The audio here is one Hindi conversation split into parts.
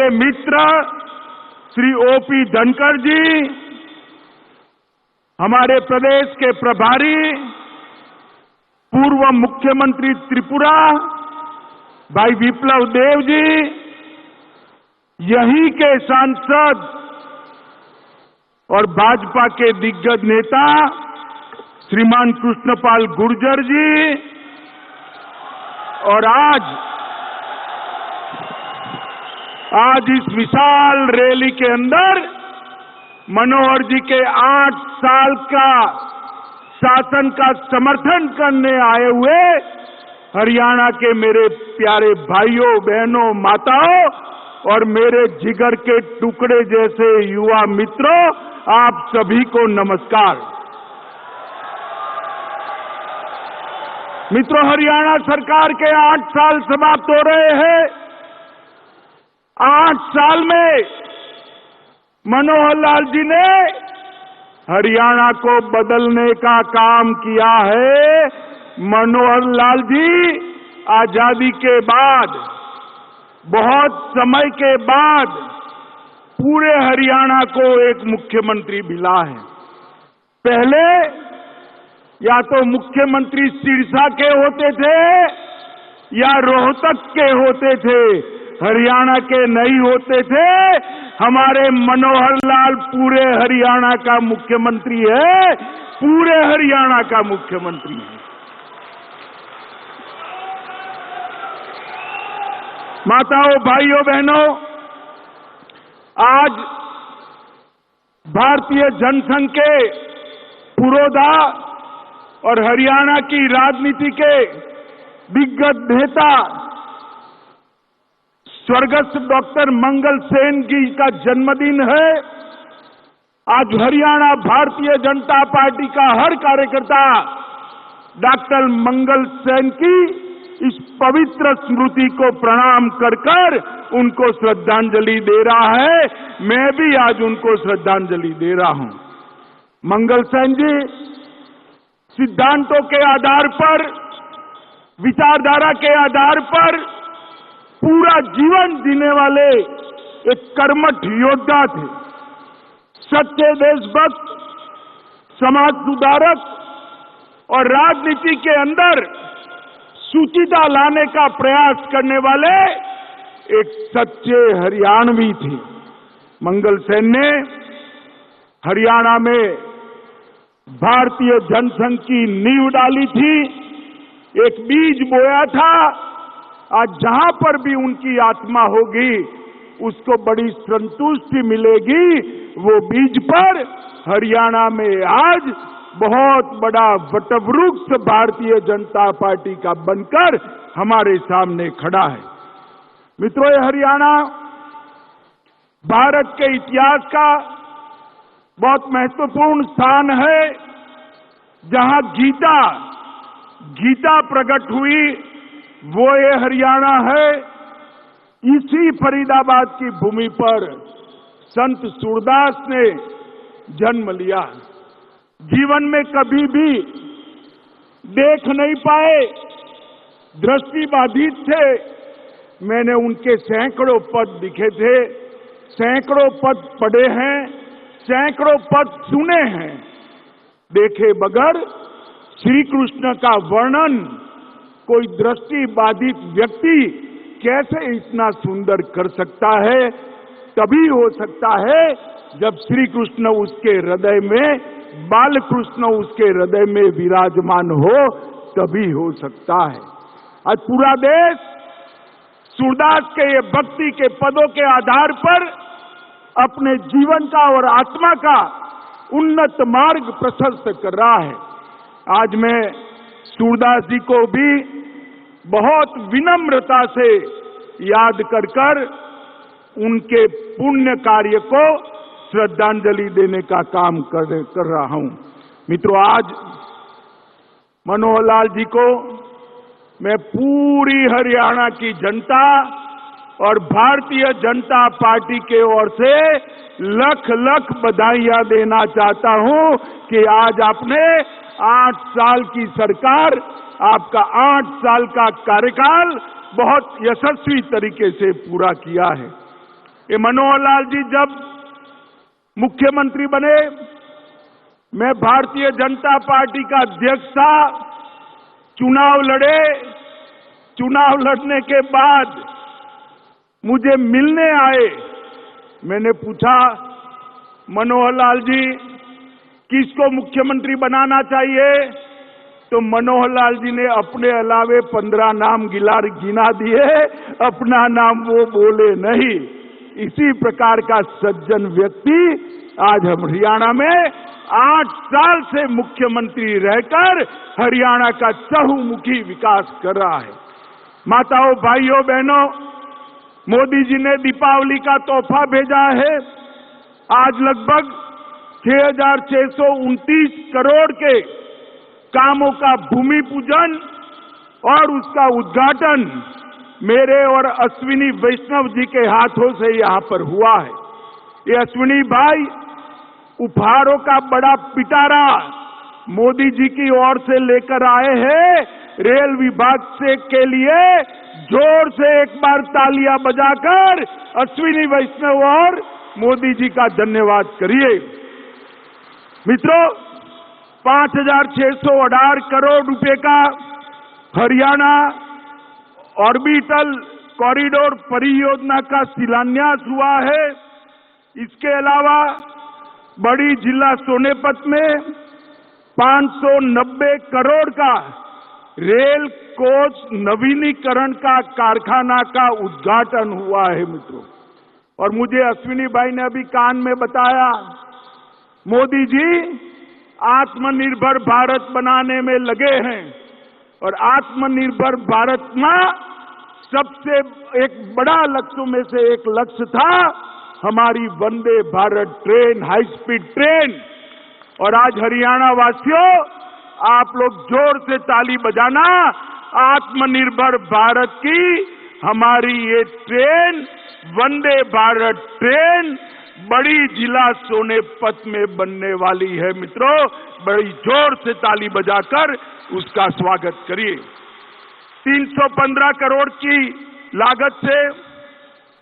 मेरे मित्र श्री ओपी धनखड़ जी, हमारे प्रदेश के प्रभारी पूर्व मुख्यमंत्री त्रिपुरा भाई विप्लव देव जी, यहीं के सांसद और भाजपा के दिग्गज नेता श्रीमान कृष्णपाल गुर्जर जी, और आज इस विशाल रैली के अंदर मनोहर जी के 8 साल का शासन का समर्थन करने आए हुए हरियाणा के मेरे प्यारे भाइयों बहनों माताओं और मेरे जिगर के टुकड़े जैसे युवा मित्रों, आप सभी को नमस्कार। मित्रों, हरियाणा सरकार के 8 साल समाप्त हो रहे हैं। 8 साल में मनोहर लाल जी ने हरियाणा को बदलने का काम किया है। मनोहर लाल जी आजादी के बाद, बहुत समय के बाद पूरे हरियाणा को एक मुख्यमंत्री मिला है। पहले या तो मुख्यमंत्री सिरसा के होते थे या रोहतक के होते थे, हरियाणा के नहीं होते थे। हमारे मनोहर लाल पूरे हरियाणा का मुख्यमंत्री है, पूरे हरियाणा का मुख्यमंत्री है। माताओं, भाइयों, बहनों, आज भारतीय जनसंघ के पुरोधा और हरियाणा की राजनीति के दिग्गज नेता स्वर्गस्थ डॉक्टर मंगल सेन जी का जन्मदिन है। आज हरियाणा भारतीय जनता पार्टी का हर कार्यकर्ता डॉक्टर मंगल सेन की इस पवित्र स्मृति को प्रणाम कर उनको श्रद्धांजलि दे रहा है। मैं भी आज उनको श्रद्धांजलि दे रहा हूं। मंगल सेन जी सिद्धांतों के आधार पर, विचारधारा के आधार पर पूरा जीवन जीने वाले एक कर्मठ योद्धा थे। सच्चे देशभक्त, समाज सुधारक और राजनीति के अंदर शुचिता लाने का प्रयास करने वाले एक सच्चे हरियाणवी थे। मंगल सेन ने हरियाणा में भारतीय जनसंघ की नींव डाली थी, एक बीज बोया था। आज जहां पर भी उनकी आत्मा होगी उसको बड़ी संतुष्टि मिलेगी। वो बीज पर हरियाणा में आज बहुत बड़ा वटवृक्ष भारतीय जनता पार्टी का बनकर हमारे सामने खड़ा है। मित्रों, ये हरियाणा भारत के इतिहास का बहुत महत्वपूर्ण स्थान है। जहां गीता प्रकट हुई वो ये हरियाणा है। इसी फरीदाबाद की भूमि पर संत सूरदास ने जन्म लिया। जीवन में कभी भी देख नहीं पाए, दृष्टिबाधित थे। मैंने उनके सैकड़ों पद लिखे थे, सैकड़ों पद पढ़े हैं, सैकड़ों पद सुने हैं। देखे बगैर श्री कृष्ण का वर्णन कोई दृष्टिबाधित व्यक्ति कैसे इतना सुंदर कर सकता है? तभी हो सकता है जब श्री कृष्ण उसके हृदय में, बाल कृष्ण उसके हृदय में विराजमान हो, तभी हो सकता है। आज पूरा देश सूरदास के ये भक्ति के पदों के आधार पर अपने जीवन का और आत्मा का उन्नत मार्ग प्रशस्त कर रहा है। आज मैं सूरदास जी को भी बहुत विनम्रता से याद कर उनके पुण्य कार्य को श्रद्धांजलि देने का काम कर रहा हूं। मित्रों, आज मनोहर लाल जी को मैं पूरी हरियाणा की जनता और भारतीय जनता पार्टी के ओर से लख लख बधाइयां देना चाहता हूं कि आज आपने 8 साल की सरकार, आपका 8 साल का कार्यकाल बहुत यशस्वी तरीके से पूरा किया है। ये मनोहर लाल जी जब मुख्यमंत्री बने, मैं भारतीय जनता पार्टी का अध्यक्ष था, चुनाव लड़े। चुनाव लड़ने के बाद मुझे मिलने आए। मैंने पूछा, मनोहर लाल जी किसको मुख्यमंत्री बनाना चाहिए? तो मनोहर लाल जी ने अपने अलावे 15 नाम गिना दिए, अपना नाम वो बोले नहीं। इसी प्रकार का सज्जन व्यक्ति आज हम हरियाणा में 8 साल से मुख्यमंत्री रहकर हरियाणा का चहुमुखी विकास कर रहा है। माताओं, भाइयों, बहनों, मोदी जी ने दीपावली का तोहफा भेजा है। आज लगभग 6,629 करोड़ के कामों का भूमि पूजन और उसका उद्घाटन मेरे और अश्विनी वैष्णव जी के हाथों से यहां पर हुआ है। ये अश्विनी भाई उपहारों का बड़ा पिटारा मोदी जी की ओर से लेकर आए हैं। रेल विभाग से के लिए जोर से एक बार तालियां बजाकर अश्विनी वैष्णव और मोदी जी का धन्यवाद करिए। मित्रों, 5,618 करोड़ रुपए का हरियाणा ऑर्बिटल कॉरिडोर परियोजना का शिलान्यास हुआ है। इसके अलावा बड़ी जिला सोनेपत में 590 करोड़ का रेल कोच नवीनीकरण का कारखाना का उद्घाटन हुआ है मित्रों। और मुझे अश्विनी भाई ने अभी कान में बताया, मोदी जी आत्मनिर्भर भारत बनाने में लगे हैं और आत्मनिर्भर भारत में सबसे एक बड़ा लक्ष्यों में से एक लक्ष्य था हमारी Vande Bharat train, high speed train. और आज हरियाणा वासियों, आप लोग जोर से ताली बजाना, आत्मनिर्भर भारत की हमारी ये ट्रेन, वंदे भारत ट्रेन बड़ी जिला सोनेपत में बनने वाली है मित्रों। बड़ी जोर से ताली बजाकर उसका स्वागत करिए। 315 करोड़ की लागत से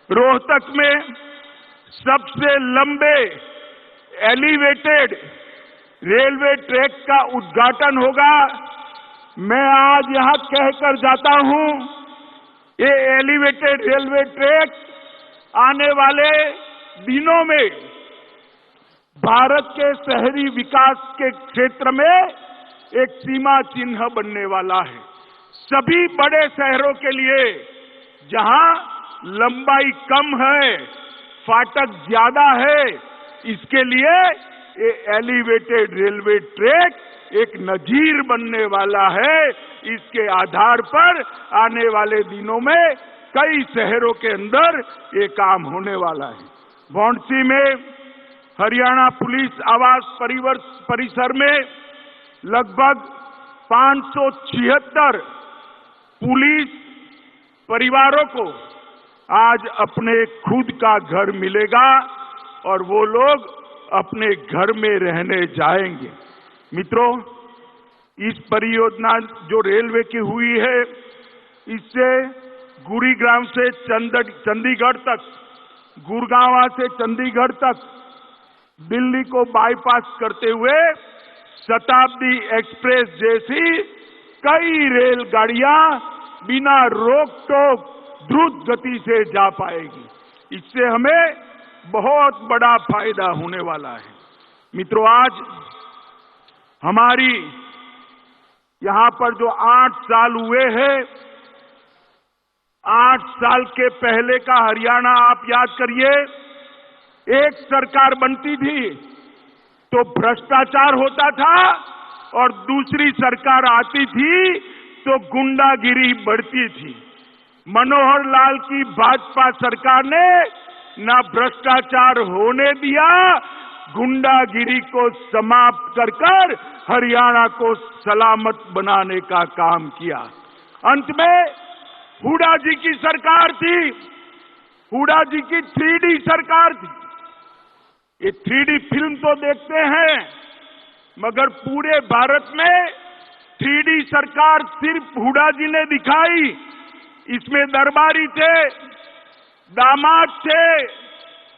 रोहतक में सबसे लंबे एलिवेटेड रेलवे ट्रैक का उद्घाटन होगा। मैं आज यहां कहकर जाता हूं, ये एलिवेटेड रेलवे ट्रैक आने वाले दिनों में भारत के शहरी विकास के क्षेत्र में एक सीमा चिन्ह बनने वाला है। सभी बड़े शहरों के लिए जहां लंबाई कम है, फाटक ज्यादा है, इसके लिए ये एलिवेटेड रेलवे ट्रैक एक नजीर बनने वाला है। इसके आधार पर आने वाले दिनों में कई शहरों के अंदर ये काम होने वाला है। भौंडसी में हरियाणा पुलिस आवास परिसर में लगभग 576 पुलिस परिवारों को आज अपने खुद का घर मिलेगा और वो लोग अपने घर में रहने जाएंगे। मित्रों, इस परियोजना जो रेलवे की हुई है, इससे गुरुग्राम से चंडीगढ़ तक, गुड़गांव से चंडीगढ़ तक दिल्ली को बाईपास करते हुए शताब्दी एक्सप्रेस जैसी कई रेलगाड़ियां बिना रोक टोक द्रुत गति से जा पाएगी। इससे हमें बहुत बड़ा फायदा होने वाला है। मित्रों, आज हमारी यहां पर जो 8 साल हुए हैं, 8 साल के पहले का हरियाणा आप याद करिए। एक सरकार बनती थी तो भ्रष्टाचार होता था और दूसरी सरकार आती थी तो गुंडागिरी बढ़ती थी। मनोहर लाल की भाजपा सरकार ने ना भ्रष्टाचार होने दिया, गुंडागिरी को समाप्त कर कर हरियाणा को सलामत बनाने का काम किया। अंत में हुड्डा जी की सरकार थी, हुड्डा जी की 3D सरकार थी। ये 3D फिल्म तो देखते हैं, मगर पूरे भारत में 3D सरकार सिर्फ हुड्डा जी ने दिखाई। इसमें दरबारी थे, दामाद थे,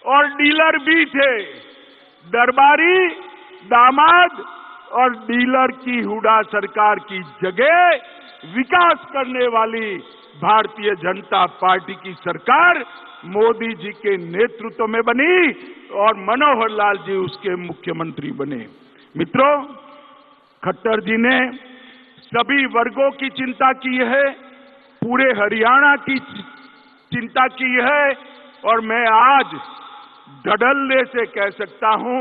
और डीलर भी थे। दरबारी, दामाद और डीलर की हुडा सरकार की जगह विकास करने वाली भारतीय जनता पार्टी की सरकार मोदी जी के नेतृत्व में बनी और मनोहर लाल जी उसके मुख्यमंत्री बने। मित्रों, खट्टर जी ने सभी वर्गों की चिंता की है, पूरे हरियाणा की चिंता की है और मैं आज धड़ल्ले से कह सकता हूं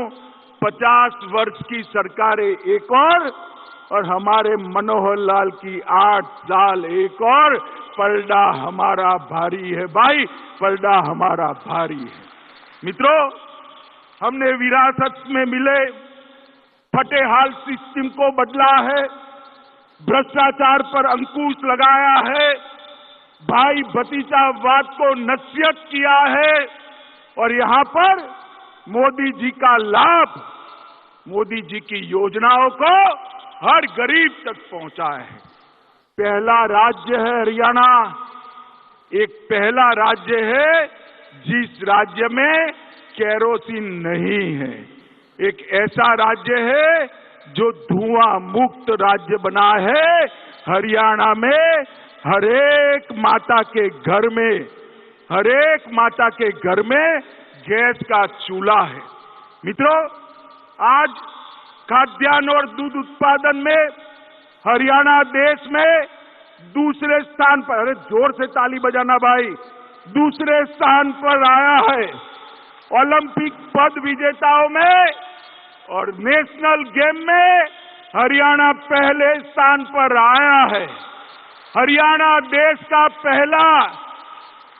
50 वर्ष की सरकारें एक और हमारे मनोहर लाल की 8 साल एक और, पलड़ा हमारा भारी है भाई, पलड़ा हमारा भारी है। मित्रों, हमने विरासत में मिले फटे हाल सिस्टम को बदला है, भ्रष्टाचार पर अंकुश लगाया है, भाई भतीजावाद को नसीहत किया है और यहां पर मोदी जी का लाभ, मोदी जी की योजनाओं को हर गरीब तक पहुंचा है। पहला राज्य है हरियाणा, एक पहला राज्य है जिस राज्य में केरोसिन नहीं है, एक ऐसा राज्य है जो धुआं मुक्त राज्य बना है। हरियाणा में हरेक माता के घर में, हरेक माता के घर में गैस का चूल्हा है। मित्रों, आज खाद्यान्न और दूध उत्पादन में हरियाणा देश में दूसरे स्थान पर, अरे जोर से ताली बजाना भाई, दूसरे स्थान पर आया है। ओलंपिक पद विजेताओं में और नेशनल गेम में हरियाणा पहले स्थान पर आया है। हरियाणा देश का पहला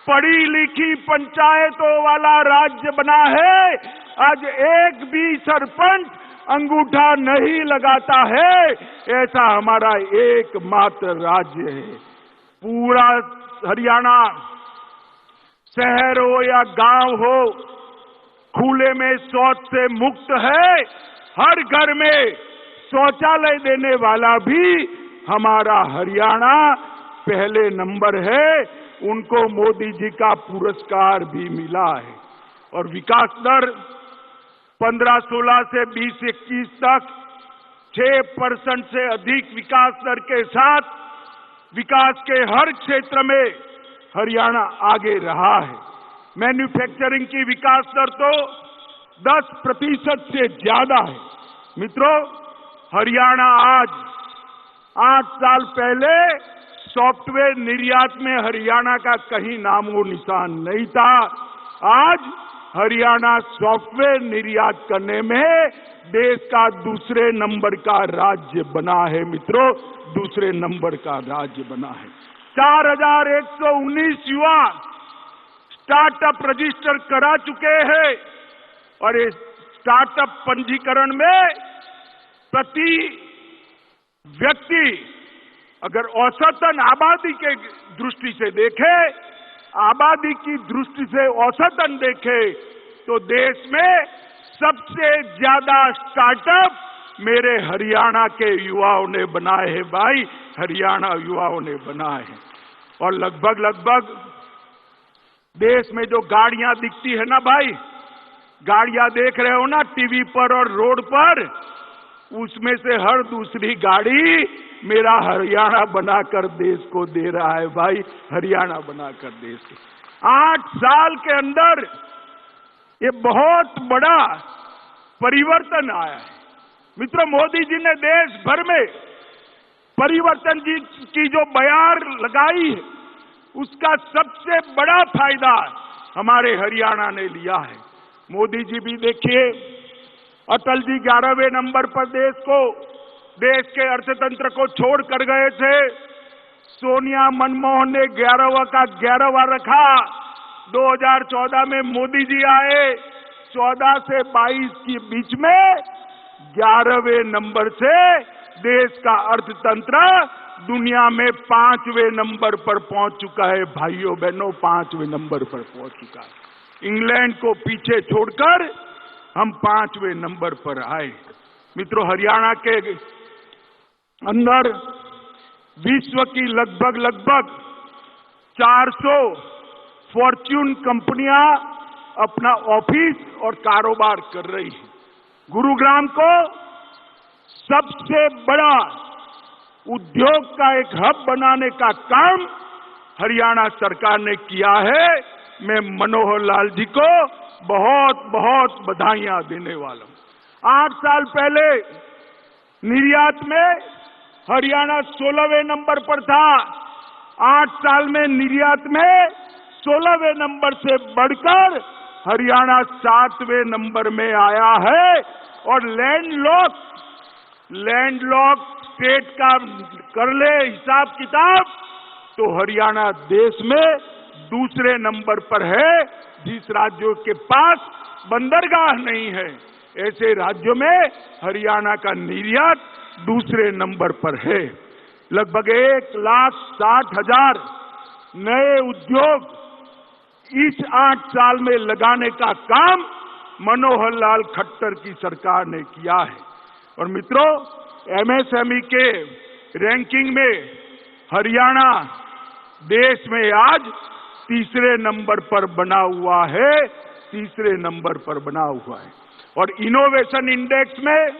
पढ़ी लिखी पंचायतों वाला राज्य बना है। आज एक भी सरपंच अंगूठा नहीं लगाता है, ऐसा हमारा एकमात्र राज्य है। पूरा हरियाणा, शहर हो या गांव हो, खुले में शौच से मुक्त है। हर घर में शौचालय देने वाला भी हमारा हरियाणा पहले नंबर है। उनको मोदी जी का पुरस्कार भी मिला है। और विकास दर 15-16 से 20-21 तक 6% से अधिक विकास दर के साथ विकास के हर क्षेत्र में हरियाणा आगे रहा है। मैन्युफैक्चरिंग की विकास दर तो 10% से ज्यादा है। मित्रों, हरियाणा आज 8 साल पहले सॉफ्टवेयर निर्यात में हरियाणा का कहीं नामो निशान नहीं था। आज हरियाणा सॉफ्टवेयर निर्यात करने में देश का दूसरे नंबर का राज्य बना है। मित्रों, दूसरे नंबर का राज्य बना है। 4119 युवा स्टार्टअप रजिस्टर करा चुके हैं और इस स्टार्टअप पंजीकरण में प्रति व्यक्ति अगर औसतन आबादी के दृष्टि से देखे, आबादी की दृष्टि से औसतन देखे तो देश में सबसे ज्यादा स्टार्टअप मेरे हरियाणा के युवाओं ने बनाए हैं भाई, हरियाणा युवाओं ने बनाए हैं। और लगभग देश में जो गाड़ियां दिखती है ना भाई, गाड़ियां देख रहे हो ना टीवी पर और रोड पर, उसमें से हर दूसरी गाड़ी मेरा हरियाणा बनाकर देश को दे रहा है भाई, हरियाणा बनाकर देश को। 8 साल के अंदर ये बहुत बड़ा परिवर्तन आया है। मित्रों, मोदी जी ने देश भर में परिवर्तन जी की जो बयार लगाई है, उसका सबसे बड़ा फायदा हमारे हरियाणा ने लिया है। मोदी जी भी देखिए, अटल जी 11वें नंबर पर देश के अर्थतंत्र को छोड़ कर गए थे। सोनिया मनमोहन ने 11वां का 11वां रखा। 2014 में मोदी जी आए, 14 से 22 के बीच में 11वें नंबर से देश का अर्थतंत्र दुनिया में 5वें नंबर पर पहुंच चुका है। भाइयों बहनों, 5वें नंबर पर पहुंच चुका है। इंग्लैंड को पीछे छोड़कर हम 5वें नंबर पर आए। मित्रों, हरियाणा के अंदर विश्व की लगभग 400 फॉर्च्यून कंपनियां अपना ऑफिस और कारोबार कर रही है। गुरुग्राम को सबसे बड़ा उद्योग का एक हब बनाने का काम हरियाणा सरकार ने किया है। मैं मनोहर लाल जी को बहुत बहुत बधाइयां देने वाला हूं। 8 साल पहले निर्यात में हरियाणा 16वें नंबर पर था। 8 साल में निर्यात में 16वें नंबर से बढ़कर हरियाणा 7वें नंबर में आया है। और लैंडलॉक स्टेट का कर ले हिसाब किताब तो हरियाणा देश में दूसरे नंबर पर है। जिस राज्यों के पास बंदरगाह नहीं है ऐसे राज्यों में हरियाणा का निर्यात दूसरे नंबर पर है। लगभग 1,60,000 नए उद्योग इस 8 साल में लगाने का काम मनोहर लाल खट्टर की सरकार ने किया है। और मित्रों, एमएसएमई के रैंकिंग में हरियाणा देश में आज तीसरे नंबर पर बना हुआ है। तीसरे नंबर पर बना हुआ है। और इनोवेशन इंडेक्स में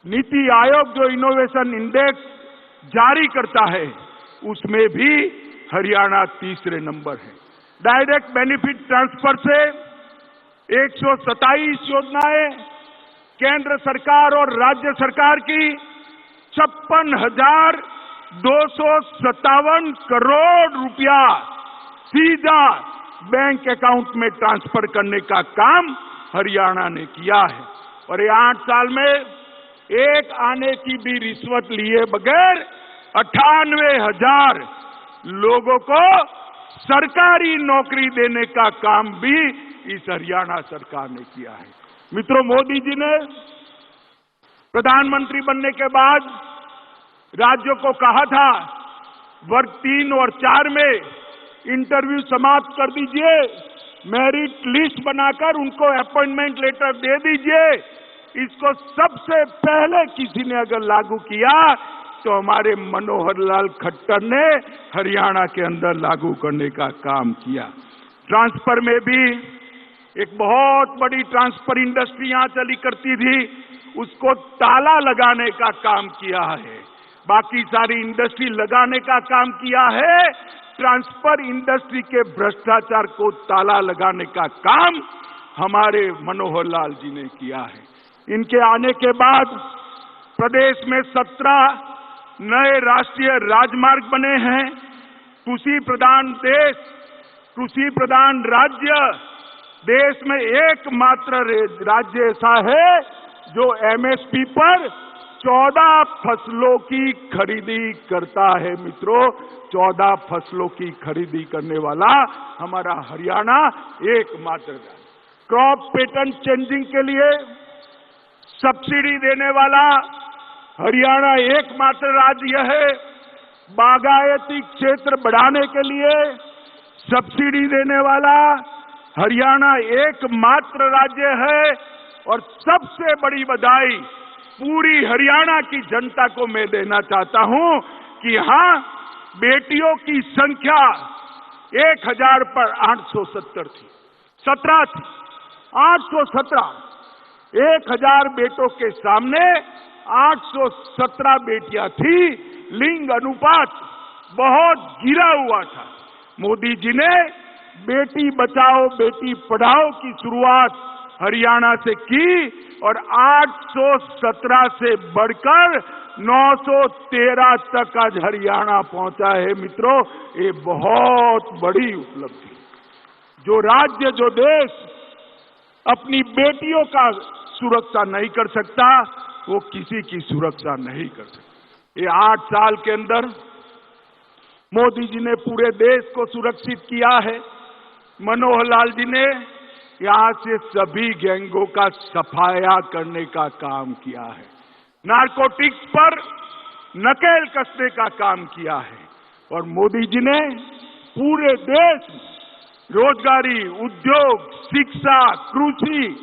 नीति आयोग जो इनोवेशन इंडेक्स जारी करता है उसमें भी हरियाणा तीसरे नंबर है। डायरेक्ट बेनिफिट ट्रांसफर से 127 योजनाएं केंद्र सरकार और राज्य सरकार की 56,257 करोड़ रुपया सीधा बैंक अकाउंट में ट्रांसफर करने का काम हरियाणा ने किया है। और ये 8 साल में एक आने की भी रिश्वत लिए बगैर 98,000 लोगों को सरकारी नौकरी देने का काम भी इस हरियाणा सरकार ने किया है। मित्रों, मोदी जी ने प्रधानमंत्री बनने के बाद राज्यों को कहा था वर्ग 3 और 4 में इंटरव्यू समाप्त कर दीजिए, मेरिट लिस्ट बनाकर उनको अपॉइंटमेंट लेटर दे दीजिए। इसको सबसे पहले किसी ने अगर लागू किया तो हमारे मनोहर लाल खट्टर ने हरियाणा के अंदर लागू करने का काम किया। ट्रांसफर में भी एक बहुत बड़ी ट्रांसफर इंडस्ट्री यहां चली करती थी, उसको ताला लगाने का काम किया है। बाकी सारी इंडस्ट्री लगाने का काम किया है। ट्रांसफर इंडस्ट्री के भ्रष्टाचार को ताला लगाने का काम हमारे मनोहर लाल जी ने किया है। इनके आने के बाद प्रदेश में 17 नए राष्ट्रीय राजमार्ग बने हैं। कृषि प्रधान देश, कृषि प्रधान राज्य, देश में एकमात्र राज्य ऐसा है जो एमएसपी पर 14 फसलों की खरीदी करता है। मित्रों, 14 फसलों की खरीदी करने वाला हमारा हरियाणा एकमात्र है। क्रॉप पेटेंट चेंजिंग के लिए सब्सिडी देने वाला हरियाणा एकमात्र राज्य है। बागायती क्षेत्र बढ़ाने के लिए सब्सिडी देने वाला हरियाणा एकमात्र राज्य है। और सबसे बड़ी बधाई पूरी हरियाणा की जनता को मैं देना चाहता हूं कि हां, बेटियों की संख्या 1000 पर 870 थी, 17 थी, 817। 1000 बेटों के सामने 817 बेटियां थी। लिंग अनुपात बहुत गिरा हुआ था। मोदी जी ने बेटी बचाओ बेटी पढ़ाओ की शुरुआत हरियाणा से की और 817 से बढ़कर 913 तक आज हरियाणा पहुंचा है। मित्रों, ये बहुत बड़ी उपलब्धि। जो राज्य, जो देश अपनी बेटियों का सुरक्षा नहीं कर सकता वो किसी की सुरक्षा नहीं कर सकता। ये 8 साल के अंदर मोदी जी ने पूरे देश को सुरक्षित किया है। मनोहर लाल जी ने यहां से सभी गैंगों का सफाया करने का काम किया है। नारकोटिक्स पर नकेल कसने का काम किया है। और मोदी जी ने पूरे देश में रोजगारी, उद्योग, शिक्षा, कृषि,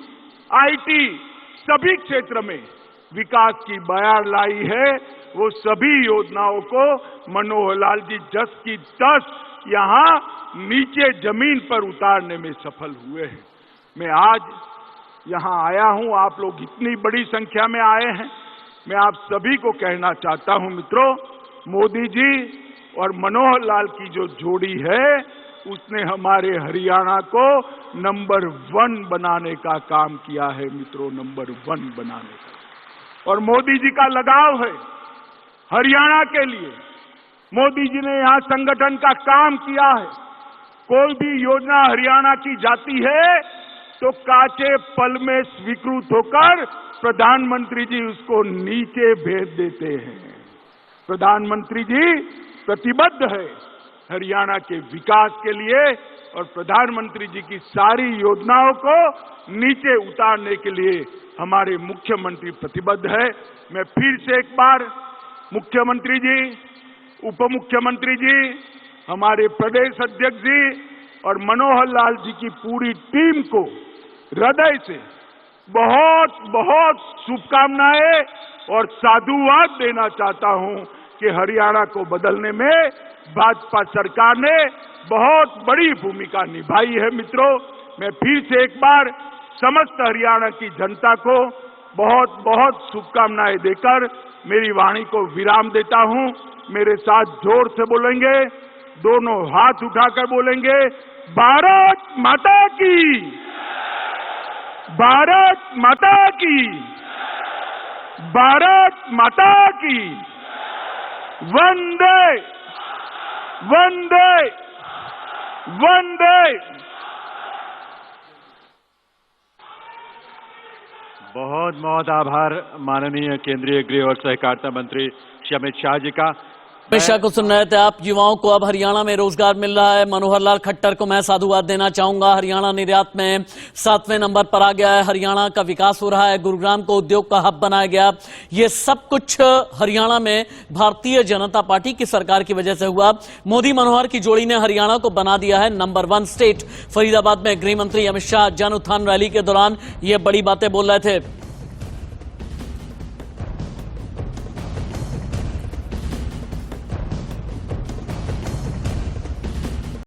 आईटी सभी क्षेत्र में विकास की बयार लाई है। वो सभी योजनाओं को मनोहर लाल जी 10 की 10 यहां नीचे जमीन पर उतारने में सफल हुए हैं। मैं आज यहां आया हूं, आप लोग इतनी बड़ी संख्या में आए हैं। मैं आप सभी को कहना चाहता हूं मित्रों, मोदी जी और मनोहर लाल की जो जोड़ी है उसने हमारे हरियाणा को नंबर 1 बनाने का काम किया है मित्रों, नंबर 1 बनाने का। और मोदी जी का लगाव है हरियाणा के लिए। मोदी जी ने यहां संगठन का काम किया है। कोई भी योजना हरियाणा की जाती है तो काचे पल में स्वीकृत होकर प्रधानमंत्री जी उसको नीचे भेज देते हैं। प्रधानमंत्री जी प्रतिबद्ध है हरियाणा के विकास के लिए और प्रधानमंत्री जी की सारी योजनाओं को नीचे उतारने के लिए हमारे मुख्यमंत्री प्रतिबद्ध है। मैं फिर से एक बार मुख्यमंत्री जी, उप मुख्यमंत्री जी, हमारे प्रदेश अध्यक्ष जी और मनोहर लाल जी की पूरी टीम को हृदय से बहुत बहुत शुभकामनाएं और साधुवाद देना चाहता हूं कि हरियाणा को बदलने में भाजपा सरकार ने बहुत बड़ी भूमिका निभाई है। मित्रों, मैं फिर से एक बार समस्त हरियाणा की जनता को बहुत बहुत शुभकामनाएं देकर मेरी वाणी को विराम देता हूं। मेरे साथ जोर से बोलेंगे, दोनों हाथ उठाकर बोलेंगे, भारत माता की, भारत माता की, भारत माता की, वंदे वंदे वंदे। बहुत बहुत आभार माननीय केंद्रीय गृह और सहकारिता मंत्री श्री अमित शाह जी का। अमित शाह को सुन रहे थे आप। युवाओं को अब हरियाणा में रोजगार मिल रहा है। मनोहर लाल खट्टर को मैं साधुवाद देना चाहूंगा। हरियाणा निर्यात में 7वें नंबर पर आ गया है। हरियाणा का विकास हो रहा है। गुरुग्राम को उद्योग का हब बनाया गया। ये सब कुछ हरियाणा में भारतीय जनता पार्टी की सरकार की वजह से हुआ। मोदी मनोहर की जोड़ी ने हरियाणा को बना दिया है नंबर 1 स्टेट। फरीदाबाद में गृह मंत्री अमित शाह जन उत्थान रैली के दौरान ये बड़ी बातें बोल रहे थे।